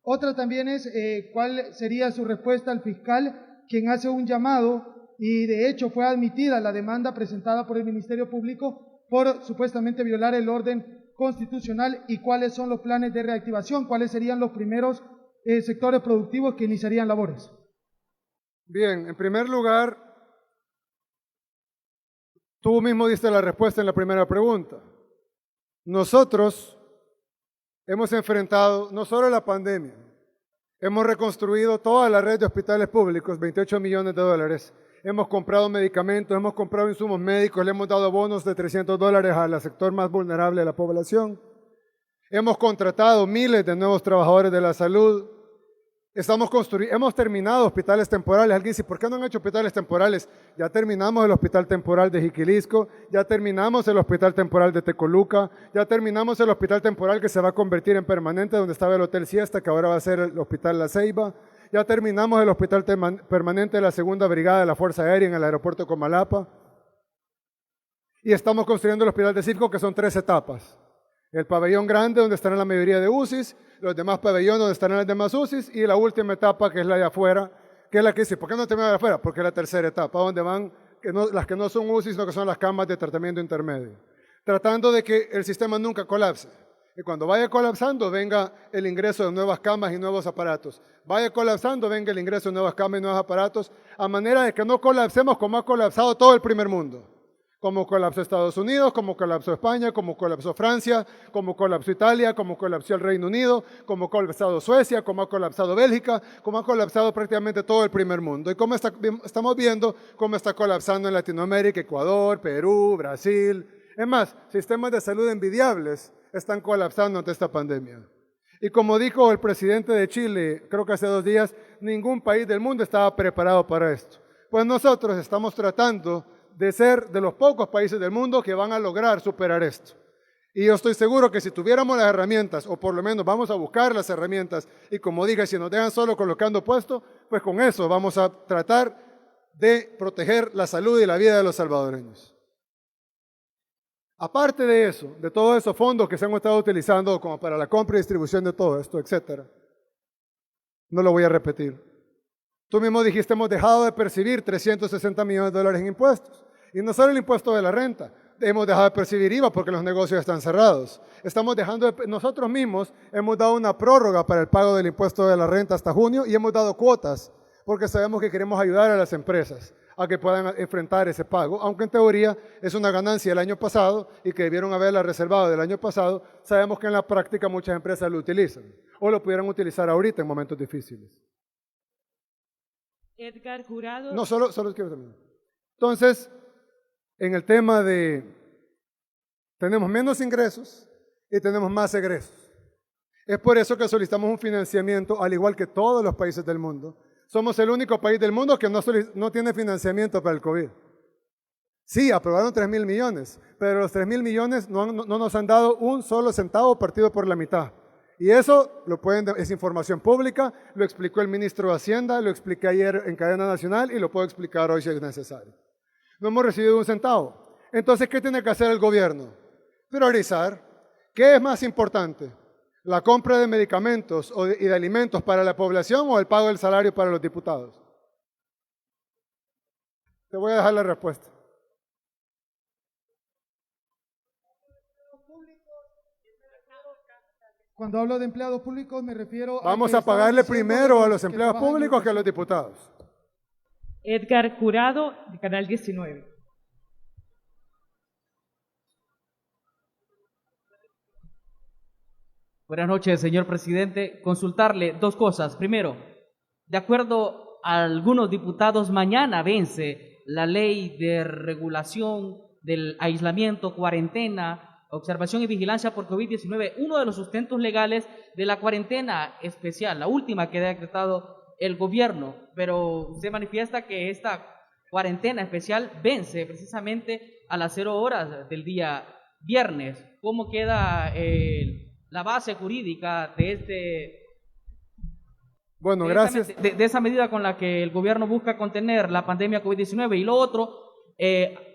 Otra también es cuál sería su respuesta al fiscal, quien hace un llamado y de hecho fue admitida la demanda presentada por el Ministerio Público por supuestamente violar el orden constitucional, y cuáles son los planes de reactivación, cuáles serían los primeros sectores productivos que iniciarían labores. Bien, en primer lugar, tú mismo diste la respuesta en la primera pregunta. Nosotros hemos enfrentado no solo la pandemia, hemos reconstruido toda la red de hospitales públicos, 28 millones de dólares. Hemos comprado medicamentos, hemos comprado insumos médicos, le hemos dado bonos de $300 al sector más vulnerable de la población. Hemos contratado miles de nuevos trabajadores de la salud. Hemos terminado hospitales temporales. Alguien dice, ¿por qué no han hecho hospitales temporales? Ya terminamos el hospital temporal de Jiquilisco, ya terminamos el hospital temporal de Tecoluca, ya terminamos el hospital temporal que se va a convertir en permanente, donde estaba el Hotel Siesta, que ahora va a ser el Hospital La Ceiba. Ya terminamos el hospital permanente de la Segunda Brigada de la Fuerza Aérea en el aeropuerto Comalapa. Y estamos construyendo el hospital de Circo, que son 3 etapas. El pabellón grande, donde estarán la mayoría de UCIs, los demás pabellones, donde estarán las demás UCIs, y la última etapa, que es la de afuera, que es la que dice, ¿por qué no termina de afuera? Porque es la tercera etapa, donde van las que no son UCIs, sino que son las camas de tratamiento intermedio. Tratando de que el sistema nunca colapse. Y cuando vaya colapsando, venga el ingreso de nuevas camas y nuevos aparatos. Vaya colapsando, venga el ingreso de nuevas camas y nuevos aparatos, a manera de que no colapsemos como ha colapsado todo el primer mundo. Como colapsó Estados Unidos, como colapsó España, como colapsó Francia, como colapsó Italia, como colapsó el Reino Unido, como ha colapsado Suecia, como ha colapsado Bélgica, como ha colapsado prácticamente todo el primer mundo. Y como estamos viendo cómo está colapsando en Latinoamérica, Ecuador, Perú, Brasil. Es más, sistemas de salud envidiables están colapsando ante esta pandemia. Y como dijo el presidente de Chile, creo que hace 2 días, ningún país del mundo estaba preparado para esto. Pues nosotros estamos tratando de ser de los pocos países del mundo que van a lograr superar esto. Y yo estoy seguro que si tuviéramos las herramientas, o por lo menos vamos a buscar las herramientas, y como dije, si nos dejan solo colocando puesto, pues con eso vamos a tratar de proteger la salud y la vida de los salvadoreños. Aparte de eso, de todos esos fondos que se han estado utilizando como para la compra y distribución de todo esto, etcétera, no lo voy a repetir. Tú mismo dijiste, hemos dejado de percibir 360 millones de dólares en impuestos. Y no solo el impuesto de la renta, hemos dejado de percibir IVA porque los negocios están cerrados. Nosotros mismos hemos dado una prórroga para el pago del impuesto de la renta hasta junio, y hemos dado cuotas porque sabemos que queremos ayudar a las empresas a que puedan enfrentar ese pago, aunque en teoría es una ganancia del año pasado y que debieron haberla reservado del año pasado. Sabemos que en la práctica muchas empresas lo utilizan o lo pudieran utilizar ahorita en momentos difíciles. Edgar Jurado. No, solo quiero terminar. Entonces, en el tema de tenemos menos ingresos y tenemos más egresos. Es por eso que solicitamos un financiamiento, al igual que todos los países del mundo. Somos el único país del mundo que no tiene financiamiento para el COVID. Sí, aprobaron 3.000 millones, pero los 3.000 millones no nos han dado un solo centavo partido por la mitad. Y eso es información pública, lo explicó el ministro de Hacienda, lo expliqué ayer en cadena nacional y lo puedo explicar hoy si es necesario. No hemos recibido un centavo. Entonces, ¿qué tiene que hacer el gobierno? Priorizar. ¿Qué es más importante? ¿La compra de medicamentos y de alimentos para la población o el pago del salario para los diputados? Te voy a dejar la respuesta. Cuando hablo de empleados públicos me refiero Vamos a a pagarle primero a los empleados públicos que a los diputados. Edgar Jurado, de Canal 19. Buenas noches, señor presidente. Consultarle 2 cosas. Primero, de acuerdo a algunos diputados, mañana vence la ley de regulación del aislamiento, cuarentena, observación y vigilancia por COVID-19, uno de los sustentos legales de la cuarentena especial, la última que ha decretado el gobierno, pero se manifiesta que esta cuarentena especial vence precisamente a las 0 horas del día viernes. ¿Cómo queda la base jurídica de Bueno, gracias. de esa medida con la que el gobierno busca contener la pandemia COVID-19? Y lo otro,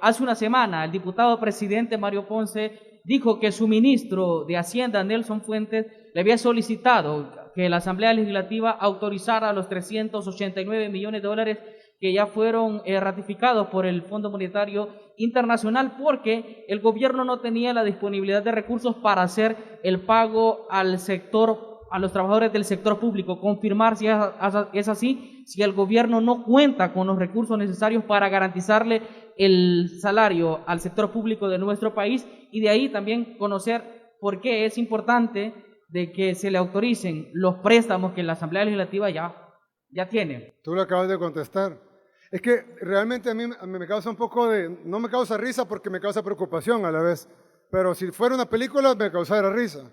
hace una semana el diputado presidente Mario Ponce dijo que su ministro de Hacienda, Nelson Fuentes, le había solicitado que la Asamblea Legislativa autorizara los 389 millones de dólares que ya fueron ratificados por el Fondo Monetario Internacional, porque el gobierno no tenía la disponibilidad de recursos para hacer el pago al sector, a los trabajadores del sector público. Confirmar si es así, si el gobierno no cuenta con los recursos necesarios para garantizarle el salario al sector público de nuestro país, y de ahí también conocer por qué es importante de que se le autoricen los préstamos que la Asamblea Legislativa ya tiene. Tú lo acabas de contestar. Es que realmente a mí me causa un poco no me causa risa porque me causa preocupación a la vez, pero si fuera una película me causara risa.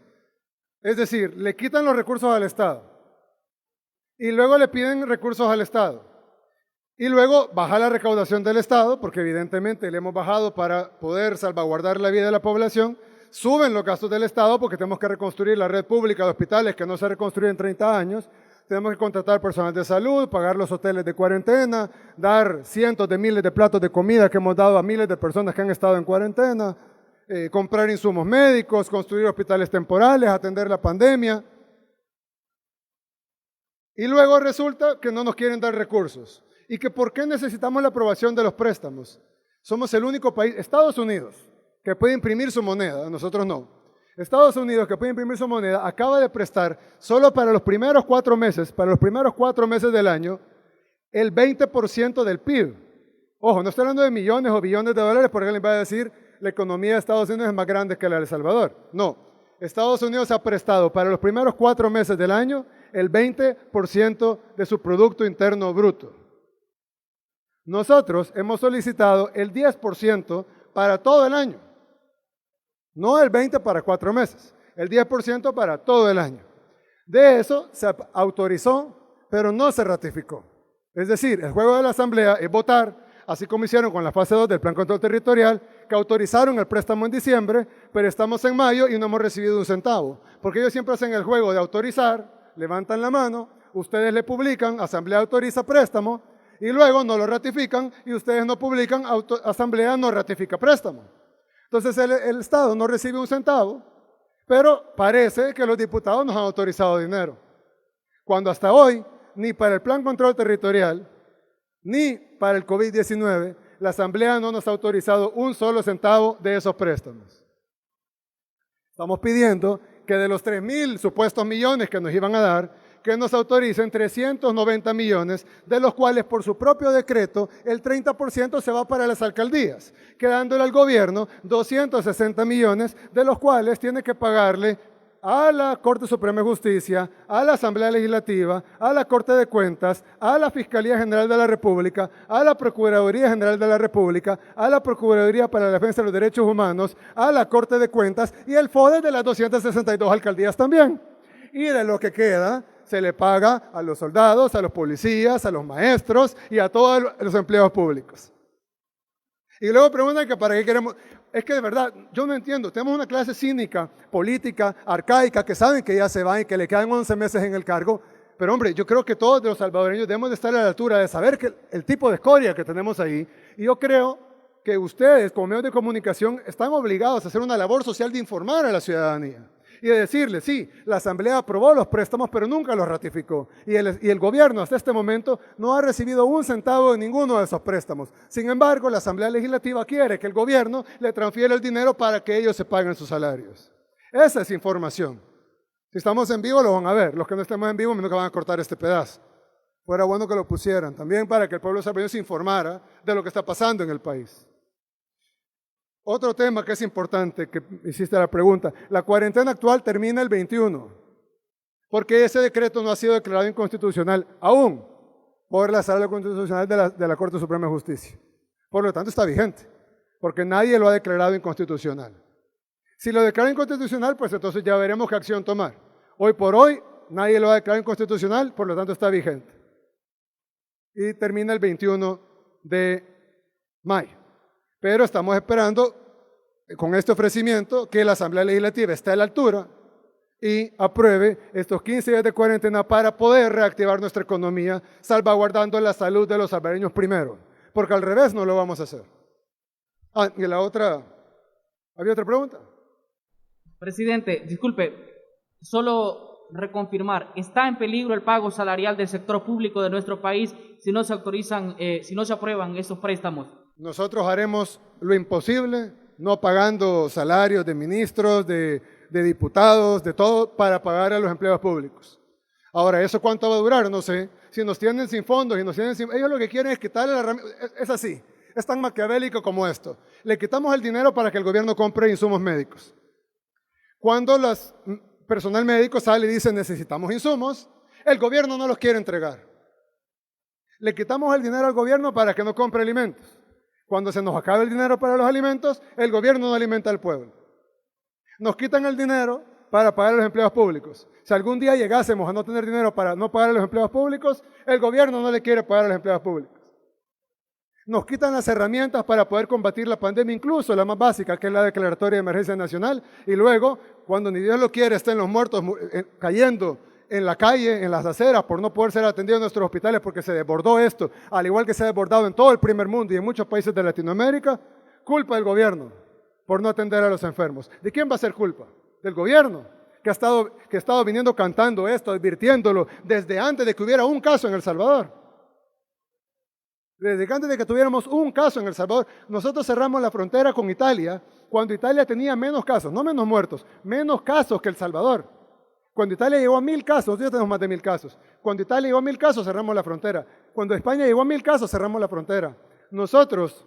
Es decir, le quitan los recursos al Estado y luego le piden recursos al Estado y luego baja la recaudación del Estado, porque evidentemente le hemos bajado para poder salvaguardar la vida de la población. Suben los gastos del Estado porque tenemos que reconstruir la red pública de hospitales que no se reconstruye en 30 años. Tenemos que contratar personal de salud, pagar los hoteles de cuarentena, dar cientos de miles de platos de comida que hemos dado a miles de personas que han estado en cuarentena, comprar insumos médicos, construir hospitales temporales, atender la pandemia. Y luego resulta que no nos quieren dar recursos. ¿Y que por qué necesitamos la aprobación de los préstamos? Somos el único país, Estados Unidos, que puede imprimir su moneda, nosotros no. Estados Unidos, que puede imprimir su moneda, acaba de prestar solo para los primeros 4 meses del año, el 20% del PIB. Ojo, no estoy hablando de millones o billones de dólares, porque alguien va a decir la economía de Estados Unidos es más grande que la de El Salvador. No, Estados Unidos ha prestado para los primeros 4 meses del año el 20% de su Producto Interno Bruto. Nosotros hemos solicitado el 10% para todo el año. No el 20% para 4 meses, el 10% para todo el año. De eso se autorizó, pero no se ratificó. Es decir, el juego de la Asamblea es votar, así como hicieron con la fase 2 del Plan Control Territorial, que autorizaron el préstamo en diciembre, pero estamos en mayo y no hemos recibido un centavo. Porque ellos siempre hacen el juego de autorizar, levantan la mano, ustedes le publican, Asamblea autoriza préstamo, y luego no lo ratifican, y ustedes no publican, Asamblea no ratifica préstamo. Entonces el Estado no recibe un centavo, pero parece que los diputados nos han autorizado dinero. Cuando hasta hoy, ni para el Plan Control Territorial, ni para el COVID-19, la Asamblea no nos ha autorizado un solo centavo de esos préstamos. Estamos pidiendo que de los 3.000 supuestos millones que nos iban a dar, que nos autoricen 390 millones, de los cuales por su propio decreto el 30% se va para las alcaldías, quedándole al gobierno 260 millones, de los cuales tiene que pagarle a la Corte Suprema de Justicia, a la Asamblea Legislativa, a la Corte de Cuentas, a la Fiscalía General de la República, a la Procuraduría General de la República, a la Procuraduría para la Defensa de los Derechos Humanos, a la Corte de Cuentas y el FODE de las 262 alcaldías también. Y de lo que queda se le paga a los soldados, a los policías, a los maestros y a todos los empleados públicos. Y luego preguntan que para qué queremos. Es que de verdad, yo no entiendo. Tenemos una clase cínica, política, arcaica, que saben que ya se van y que le quedan 11 meses en el cargo. Pero hombre, yo creo que todos los salvadoreños debemos de estar a la altura de saber que el tipo de escoria que tenemos ahí. Y yo creo que ustedes, como medios de comunicación, están obligados a hacer una labor social de informar a la ciudadanía. Y de decirle, sí, la Asamblea aprobó los préstamos, pero nunca los ratificó. Y el gobierno hasta este momento no ha recibido un centavo de ninguno de esos préstamos. Sin embargo, la Asamblea Legislativa quiere que el gobierno le transfiera el dinero para que ellos se paguen sus salarios. Esa es información. Si estamos en vivo, lo van a ver. Los que no estemos en vivo, nunca van a cortar este pedazo. Fuera bueno que lo pusieran, también para que el pueblo salvadoreño se informara de lo que está pasando en el país. Otro tema que es importante, que hiciste la pregunta, la cuarentena actual termina el 21, porque ese decreto no ha sido declarado inconstitucional aún. por la Sala Constitucional de la Corte Suprema de Justicia. Por lo tanto, está vigente, porque nadie lo ha declarado inconstitucional. Si lo declara inconstitucional, pues entonces ya veremos qué acción tomar. Hoy por hoy, nadie lo ha declarado inconstitucional, por lo tanto está vigente. Y termina el 21 de mayo. Pero estamos esperando, con este ofrecimiento, que la Asamblea Legislativa esté a la altura y apruebe estos 15 días de cuarentena para poder reactivar nuestra economía, salvaguardando la salud de los salvadoreños primero, porque al revés no lo vamos a hacer. Y la otra, ¿había otra pregunta? Presidente, disculpe, solo reconfirmar, ¿está en peligro el pago salarial del sector público de nuestro país si no se autorizan, si no se aprueban esos préstamos? Nosotros haremos lo imposible, no pagando salarios de ministros, de diputados, de todo, para pagar a los empleados públicos. Ahora, ¿eso cuánto va a durar? No sé. Si nos tienen sin fondos y nos tienen sin... Ellos lo que quieren es quitarle la herramienta. Es así, es tan maquiavélico como esto. Le quitamos el dinero para que el gobierno compre insumos médicos. Cuando el personal médico sale y dice necesitamos insumos, el gobierno no los quiere entregar. Le quitamos el dinero al gobierno para que no compre alimentos. Cuando se nos acabe el dinero para los alimentos, el gobierno no alimenta al pueblo. Nos quitan el dinero para pagar a los empleados públicos. Si algún día llegásemos a no tener dinero para no pagar a los empleados públicos, el gobierno no le quiere pagar a los empleados públicos. Nos quitan las herramientas para poder combatir la pandemia, incluso la más básica, que es la declaratoria de emergencia nacional, y luego, cuando ni Dios lo quiere, estén los muertos cayendo en la calle, en las aceras, por no poder ser atendidos en nuestros hospitales porque se desbordó esto, al igual que se ha desbordado en todo el primer mundo y en muchos países de Latinoamérica, culpa del gobierno por no atender a los enfermos. ¿De quién va a ser culpa? Del gobierno, que ha estado viniendo cantando esto, advirtiéndolo desde antes de que hubiera un caso en El Salvador. Desde antes de que tuviéramos un caso en El Salvador, nosotros cerramos la frontera con Italia cuando Italia tenía menos casos, no menos muertos, menos casos que El Salvador. Cuando Italia llegó a 1000 casos, nosotros ya tenemos más de 1000 casos. Cuando Italia llegó a 1000 casos, cerramos la frontera. Cuando España llegó a 1000 casos, cerramos la frontera. Nosotros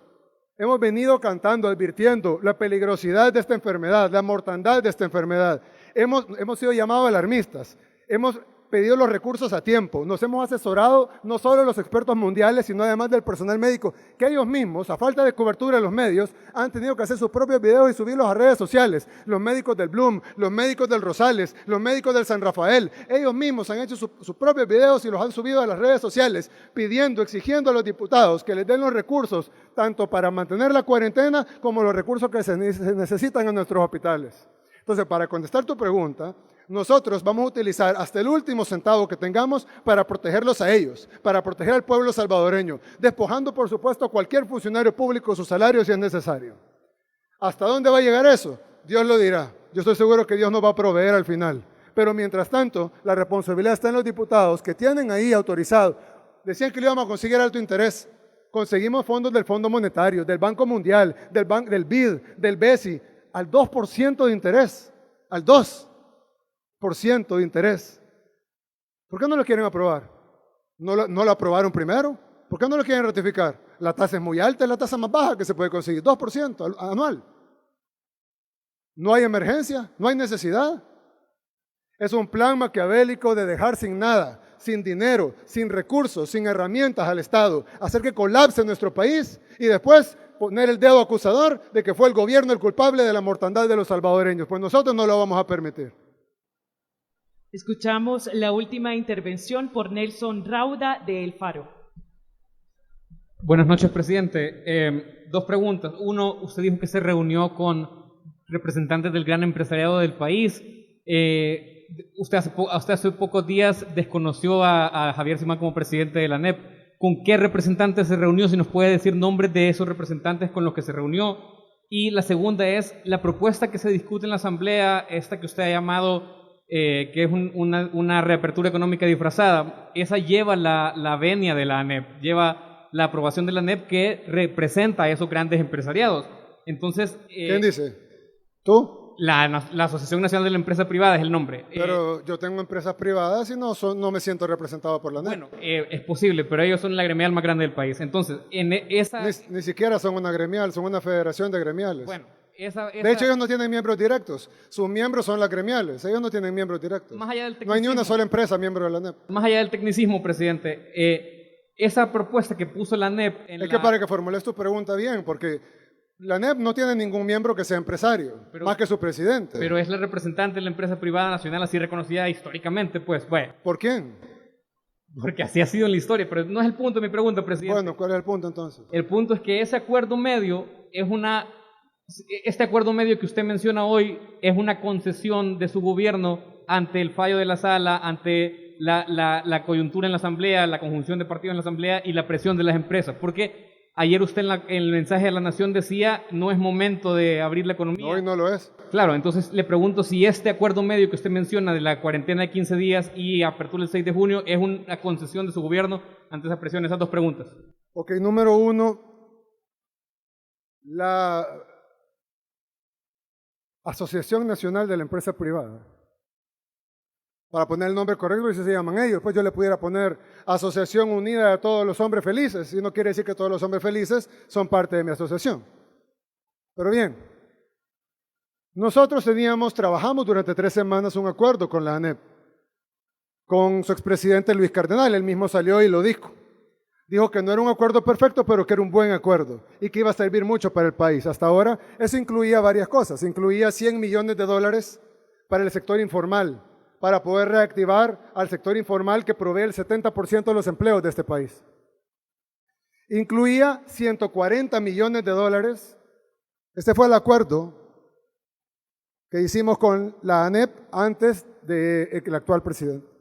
hemos venido cantando, advirtiendo la peligrosidad de esta enfermedad, la mortandad de esta enfermedad. Hemos sido llamados alarmistas. Hemos pedido los recursos a tiempo, nos hemos asesorado no solo los expertos mundiales, sino además del personal médico, que ellos mismos, a falta de cobertura de los medios, han tenido que hacer sus propios videos y subirlos a redes sociales. Los médicos del Bloom, los médicos del Rosales, los médicos del San Rafael, ellos mismos han hecho sus propios videos y los han subido a las redes sociales, pidiendo, exigiendo a los diputados que les den los recursos, tanto para mantener la cuarentena, como los recursos que se necesitan en nuestros hospitales. Entonces, para contestar tu pregunta, nosotros vamos a utilizar hasta el último centavo que tengamos para protegerlos a ellos, para proteger al pueblo salvadoreño, despojando, por supuesto, a cualquier funcionario público de sus salarios si es necesario. ¿Hasta dónde va a llegar eso? Dios lo dirá. Yo estoy seguro que Dios nos va a proveer al final. Pero mientras tanto, la responsabilidad está en los diputados que tienen ahí autorizado. Decían que le íbamos a conseguir alto interés. Conseguimos fondos del Fondo Monetario, del Banco Mundial, del BID, del BESI, al 2% de interés, al 2% de interés. ¿Por qué no lo quieren aprobar? ¿No lo aprobaron primero? ¿Por qué no lo quieren ratificar? La tasa es muy alta, es la tasa más baja que se puede conseguir, 2% anual. No hay emergencia, no hay necesidad. Es un plan maquiavélico de dejar sin nada, sin dinero, sin recursos, sin herramientas al Estado, hacer que colapse nuestro país y después poner el dedo acusador de que fue el gobierno el culpable de la mortandad de los salvadoreños. Pues nosotros no lo vamos a permitir. Escuchamos la última intervención por Nelson Rauda de El Faro. Buenas noches, presidente. Dos preguntas. Uno, usted dijo que se reunió con representantes del gran empresariado del país. Usted hace pocos días desconoció a Javier Simán como presidente de la ANEP. ¿Con qué representantes se reunió? Si nos puede decir nombres de esos representantes con los que se reunió. Y la segunda es la propuesta que se discute en la Asamblea, esta que usted ha llamado, que es una reapertura económica disfrazada. Esa lleva la venia de la ANEP, lleva la aprobación de la ANEP que representa a esos grandes empresariados. Entonces, ¿quién dice? ¿Tú? La Asociación Nacional de la Empresa Privada es el nombre. Pero yo tengo empresas privadas y no me siento representado por la ANEP. Bueno, es posible, pero ellos son la gremial más grande del país. Entonces, en esa... Ni siquiera son una gremial, son una federación de gremiales. Bueno, de hecho, ellos no tienen miembros directos. Sus miembros son las gremiales. Ellos no tienen miembros directos. Más allá del no hay ni una sola empresa miembro de la ANEP. Más allá del tecnicismo, presidente, esa propuesta que puso la ANEP en Es que para que formules tu pregunta bien, porque la ANEP no tiene ningún miembro que sea empresario, más que su presidente. Pero es la representante de la empresa privada nacional así reconocida históricamente, pues, bueno, ¿Por quién? porque así ha sido en la historia, pero no es el punto de mi pregunta, presidente. Bueno, ¿cuál es el punto entonces? El punto es que ese acuerdo medio este acuerdo medio que usted menciona hoy es una concesión de su gobierno ante el fallo de la sala, ante la coyuntura en la asamblea, la conjunción de partidos en la asamblea y la presión de las empresas, porque ayer usted en el mensaje a la nación decía no es momento de abrir la economía. No, hoy no lo es. Claro, entonces le pregunto si este acuerdo medio que usted menciona de la cuarentena de 15 días y apertura el 6 de junio es una concesión de su gobierno ante esa presión. Esas dos preguntas. Ok, número uno, la Asociación Nacional de la Empresa Privada. Para poner el nombre correcto, y se llaman ellos. Pues yo le pudiera poner Asociación Unida de Todos los Hombres Felices, y no quiere decir que todos los hombres felices son parte de mi asociación. Pero bien, nosotros trabajamos durante 3 semanas un acuerdo con la ANEP, con su expresidente Luis Cardenal. Él mismo salió y lo dijo. Dijo que no era un acuerdo perfecto, pero que era un buen acuerdo y que iba a servir mucho para el país. Hasta ahora, eso incluía varias cosas. Incluía $100 millones para el sector informal, para poder reactivar al sector informal que provee el 70% de los empleos de este país. Incluía $140 millones. Este fue el acuerdo que hicimos con la ANEP antes del actual presidente.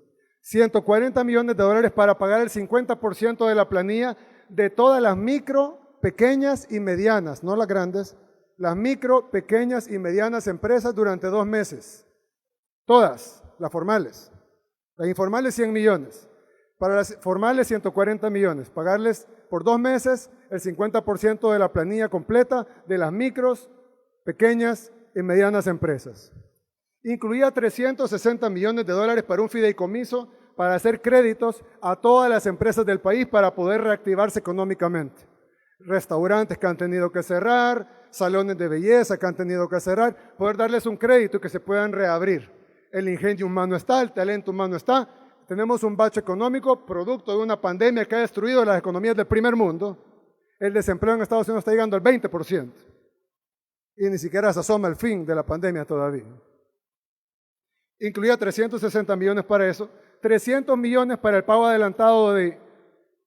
$140 millones para pagar el 50% de la planilla de todas las micro, pequeñas y medianas, no las grandes, las micro, pequeñas y medianas empresas durante 2 meses. Todas, las formales. Las informales 100 millones. Para las formales 140 millones. Pagarles por 2 meses el 50% de la planilla completa de las micros, pequeñas y medianas empresas. Incluía $360 millones para un fideicomiso para hacer créditos a todas las empresas del país para poder reactivarse económicamente. Restaurantes que han tenido que cerrar, salones de belleza que han tenido que cerrar, poder darles un crédito y que se puedan reabrir. El ingenio humano está, el talento humano está. Tenemos un bache económico producto de una pandemia que ha destruido las economías del primer mundo. El desempleo en Estados Unidos está llegando al 20%. Y ni siquiera se asoma el fin de la pandemia todavía. Incluía 360 millones para eso, 300 millones para el pago adelantado de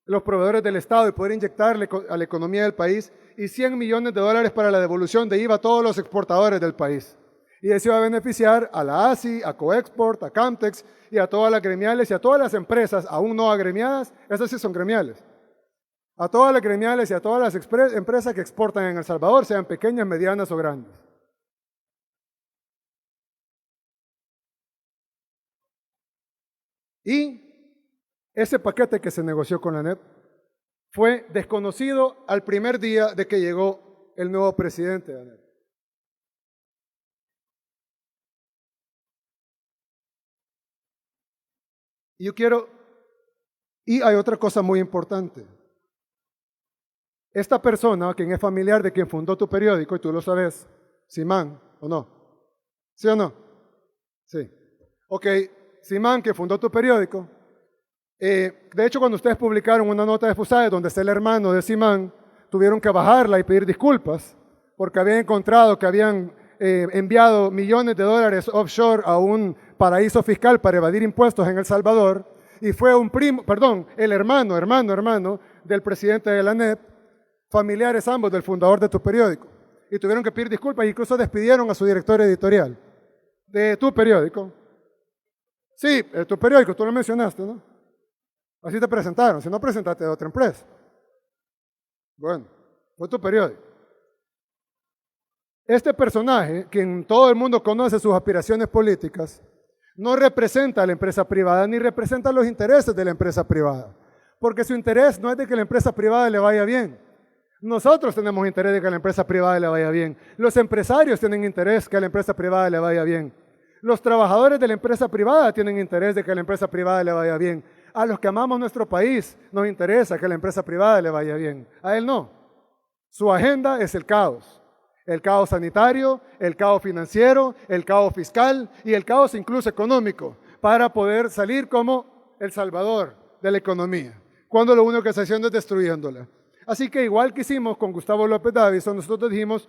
los proveedores del Estado y poder inyectarle a la economía del país, y $100 millones para la devolución de IVA a todos los exportadores del país. Y eso iba a beneficiar a la ASI, a Coexport, a Camtex y a todas las gremiales y a todas las empresas aún no agremiadas, esas sí son gremiales. A todas las gremiales y a todas las empresas que exportan en El Salvador, sean pequeñas, medianas o grandes. Y ese paquete que se negoció con la ANEP fue desconocido al primer día de que llegó el nuevo presidente de ANEP. Y hay otra cosa muy importante. Esta persona, quien es familiar de quien fundó tu periódico, y tú lo sabes, Simán, ¿o no? ¿Sí o no? Sí. Ok, Simán, que fundó tu periódico. De hecho, cuando ustedes publicaron una nota de FUSAID donde está el hermano de Simán, tuvieron que bajarla y pedir disculpas porque habían encontrado que habían enviado millones de dólares offshore a un paraíso fiscal para evadir impuestos en El Salvador, y fue el hermano del presidente de la ANEP, familiares ambos del fundador de tu periódico, y tuvieron que pedir disculpas, incluso despidieron a su director editorial de tu periódico. Sí, tu periódico, tú lo mencionaste, ¿no? Así te presentaron, si no presentaste de otra empresa. Bueno, fue tu periódico. Este personaje, quien todo el mundo conoce sus aspiraciones políticas, no representa a la empresa privada ni representa los intereses de la empresa privada, porque su interés no es de que la empresa privada le vaya bien. Nosotros tenemos interés de que a la empresa privada le vaya bien. Los empresarios tienen interés que a la empresa privada le vaya bien. Los trabajadores de la empresa privada tienen interés de que a la empresa privada le vaya bien. A los que amamos nuestro país nos interesa que a la empresa privada le vaya bien. A él no. Su agenda es el caos. El caos sanitario, el caos financiero, el caos fiscal y el caos incluso económico, para poder salir como El Salvador de la economía. cuando lo único que está haciendo es destruyéndola. Así que igual que hicimos con Gustavo López Davison, nosotros dijimos,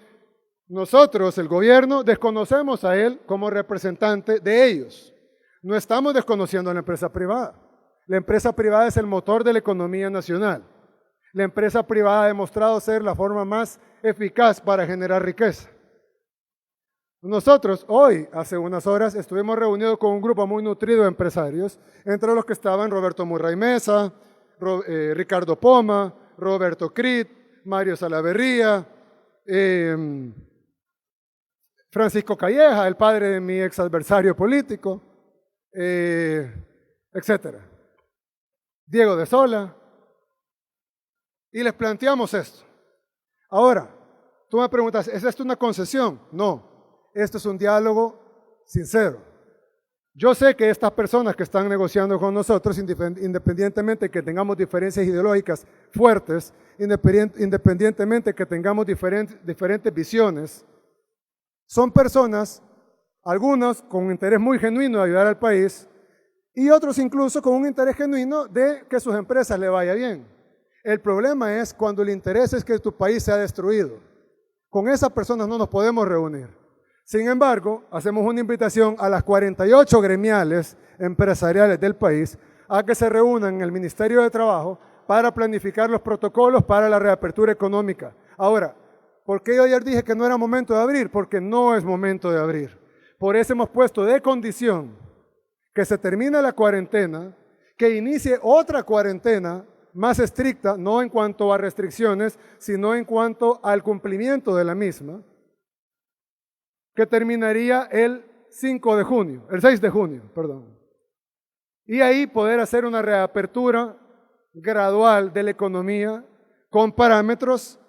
nosotros, el gobierno, desconocemos a él como representante de ellos. No estamos desconociendo a la empresa privada. La empresa privada es el motor de la economía nacional. La empresa privada ha demostrado ser la forma más eficaz para generar riqueza. Nosotros hoy, hace unas horas, estuvimos reunidos con un grupo muy nutrido de empresarios, entre los que estaban Roberto Murray Mesa, Ricardo Poma, Roberto Crit, Mario Salaverría, Francisco Calleja, el padre de mi ex adversario político, etcétera. Diego de Sola. Y les planteamos esto. Ahora, tú me preguntas, ¿es esto una concesión? No, esto es un diálogo sincero. Yo sé que estas personas que están negociando con nosotros, independientemente de que tengamos diferencias ideológicas fuertes, independientemente de que tengamos diferentes visiones, son personas, algunos con un interés muy genuino de ayudar al país y otros incluso con un interés genuino de que sus empresas le vaya bien. El problema es cuando el interés es que tu país sea destruido. Con esas personas no nos podemos reunir. Sin embargo, hacemos una invitación a las 48 gremiales empresariales del país a que se reúnan en el Ministerio de Trabajo para planificar los protocolos para la reapertura económica. Ahora, ¿por qué yo ayer dije que no era momento de abrir? Porque no es momento de abrir. Por eso hemos puesto de condición que se termine la cuarentena, que inicie otra cuarentena más estricta, no en cuanto a restricciones, sino en cuanto al cumplimiento de la misma, que terminaría el 6 de junio, perdón. Y ahí poder hacer una reapertura gradual de la economía con parámetros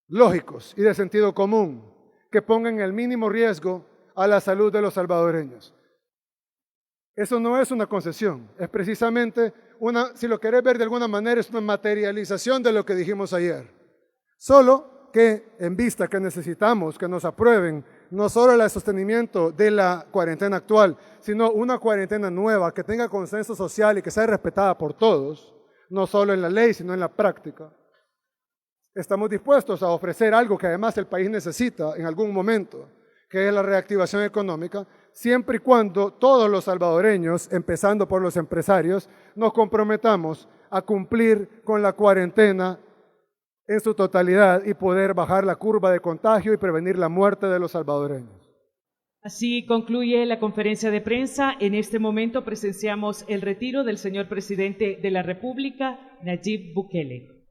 lógicos y de sentido común, que pongan el mínimo riesgo a la salud de los salvadoreños. Eso no es una concesión, es precisamente si lo querés ver de alguna manera, es una materialización de lo que dijimos ayer. Solo que en vista que necesitamos que nos aprueben no solo el sostenimiento de la cuarentena actual, sino una cuarentena nueva que tenga consenso social y que sea respetada por todos, no solo en la ley, sino en la práctica. Estamos dispuestos a ofrecer algo que además el país necesita en algún momento, que es la reactivación económica, siempre y cuando todos los salvadoreños, empezando por los empresarios, nos comprometamos a cumplir con la cuarentena en su totalidad y poder bajar la curva de contagio y prevenir la muerte de los salvadoreños. Así concluye la conferencia de prensa. En este momento presenciamos el retiro del señor presidente de la República, Nayib Bukele.